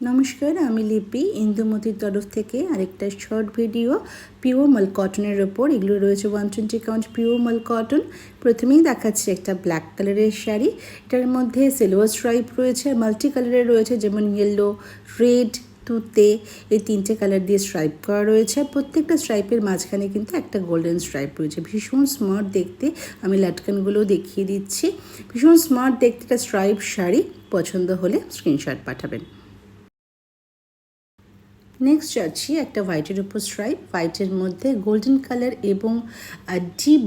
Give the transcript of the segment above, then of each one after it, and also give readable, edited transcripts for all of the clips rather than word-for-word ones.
নমস্কার, আমি লিপি ইন্দুমতির তরফ থেকে আরেকটা শর্ট ভিডিও পিওর মাল কটনের ওপর। এগুলো রয়েছে 120 কাউন্ট পিওর মাল কটন। প্রথমেই দেখাচ্ছি একটা ব্ল্যাক কালারের শাড়ি। এটার মধ্যে সিলভার স্ট্রাইপ রয়েছে আর মাল্টি কালারের রয়েছে, যেমন ইয়েলো, রেড, তুতে, এই তিনটে কালার দিয়ে স্ট্রাইপ করা রয়েছে। আর প্রত্যেকটা স্ট্রাইপের মাঝখানে কিন্তু একটা গোল্ডেন স্ট্রাইপ রয়েছে। ভীষণ স্মার্ট দেখতে, আমি লাটকানগুলোও দেখিয়ে দিচ্ছি। ভীষণ স্মার্ট দেখতে একটা স্ট্রাইপ শাড়ি। পছন্দ হলে স্ক্রিনশট পাঠাবেন। নেক্সট যাচ্ছি একটা হোয়াইটের উপর স্ট্রাইপ। হোয়াইটের মধ্যে গোল্ডেন কালার এবং ডিপ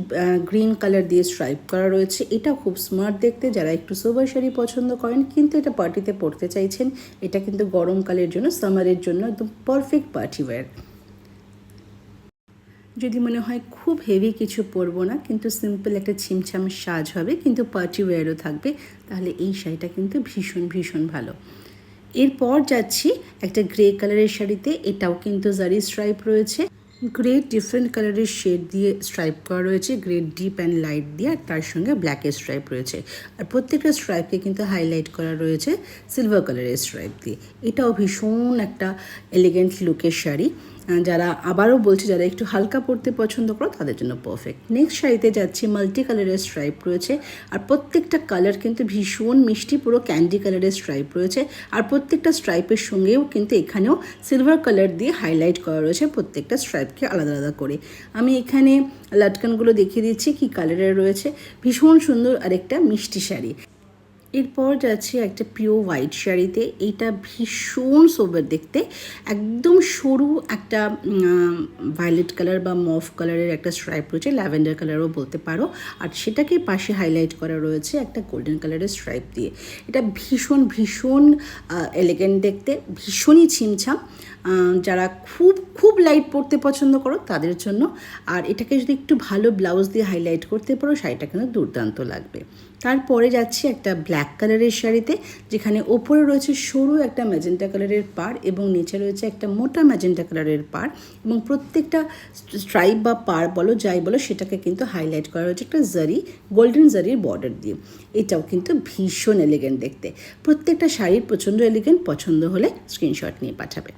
গ্রিন কালার দিয়ে স্ট্রাইপ করা রয়েছে। এটা খুব স্মার্ট দেখতে। যারা একটু সোবার শাড়ি পছন্দ করেন কিন্তু এটা পার্টিতে পরতে চাইছেন, এটা কিন্তু গরমকালের জন্য, সামারের জন্য একদম পারফেক্ট পার্টি ওয়্যার। যদি মনে হয় খুব হেভি কিছু পরবো না, কিন্তু সিম্পল একটা ছিমছাম সাজ হবে, কিন্তু পার্টি ওয়্যারও থাকবে, তাহলে এই শাড়িটা কিন্তু ভীষণ ভীষণ ভালো। এরপর যাচ্ছি একটা গ্রে কালারের শাড়িতে। এটাও কিন্তু জারি স্ট্রাইপ রয়েছে। গ্রে ডিফারেন্ট কালারের শেড দিয়ে স্ট্রাইপ করা রয়েছে, গ্রে ডিপ অ্যান্ড লাইট দিয়ে, আর তার সঙ্গে ব্ল্যাকের স্ট্রাইপ রয়েছে। আর প্রত্যেকটা স্ট্রাইপকে কিন্তু হাইলাইট করা রয়েছে সিলভার কালারের স্ট্রাইপ দিয়ে। এটাও ভীষণ একটা এলিগেন্ট লুকের শাড়ি। যারা আবারও বলছে, যারা একটু হালকা পরতে পছন্দ করো তাদের জন্য পারফেক্ট। নেক্সট শাড়িতে যাচ্ছি, মাল্টি কালারের স্ট্রাইপ রয়েছে আর প্রত্যেকটা কালার কিন্তু ভীষণ মিষ্টি, পুরো ক্যান্ডি কালারের স্ট্রাইপ রয়েছে। আর প্রত্যেকটা স্ট্রাইপের সঙ্গেও কিন্তু এখানেও সিলভার কালার দিয়ে হাইলাইট করা রয়েছে, প্রত্যেকটা স্ট্রাইপকে আলাদা আলাদা করে। আমি এখানে লাটকানগুলো দেখিয়ে দিচ্ছি কি কালারের রয়েছে। ভীষণ সুন্দর আরেকটা মিষ্টি শাড়ি। এরপর যাচ্ছে একটা পিওর হোয়াইট শাড়িতে। এইটা ভীষণ সোবার দেখতে, একদম সরু একটা ভায়োলেট কালার বা মফ কালারের একটা স্ট্রাইপ রয়েছে, ল্যাভেন্ডার কালারও বলতে পারো। আর সেটাকে পাশে হাইলাইট করা রয়েছে একটা গোল্ডেন কালারের স্ট্রাইপ দিয়ে। এটা ভীষণ ভীষণ এলিগেন্ট দেখতে, ভীষণই ছিমছাম। যারা খুব খুব লাইট পরতে পছন্দ করো তাদের জন্য। আর এটাকে যদি একটু ভালো ব্লাউজ দিয়ে হাইলাইট করতে পারো, শাড়িটা কিন্তু দুর্দান্ত লাগবে। তারপরে যাচ্ছি একটা ব্ল্যাক কালারের শাড়িতে, যেখানে ওপরে রয়েছে সরু একটা ম্যাজেন্টা কালারের পাড় এবং নিচে রয়েছে একটা মোটা ম্যাজেন্টা কালারের পাড়, এবং প্রত্যেকটা স্ট্রাইপ বা পাড় বলো যাই বলো সেটাকে কিন্তু হাইলাইট করা রয়েছে একটা জারি, গোল্ডেন জারির বর্ডার দিয়ে। এটাও কিন্তু ভীষণ এলিগেন্ট দেখতে। প্রত্যেকটা শাড়ির প্রচণ্ড এলিগেন্ট। পছন্দ হলে স্ক্রিনশট নিয়ে পাঠাবে।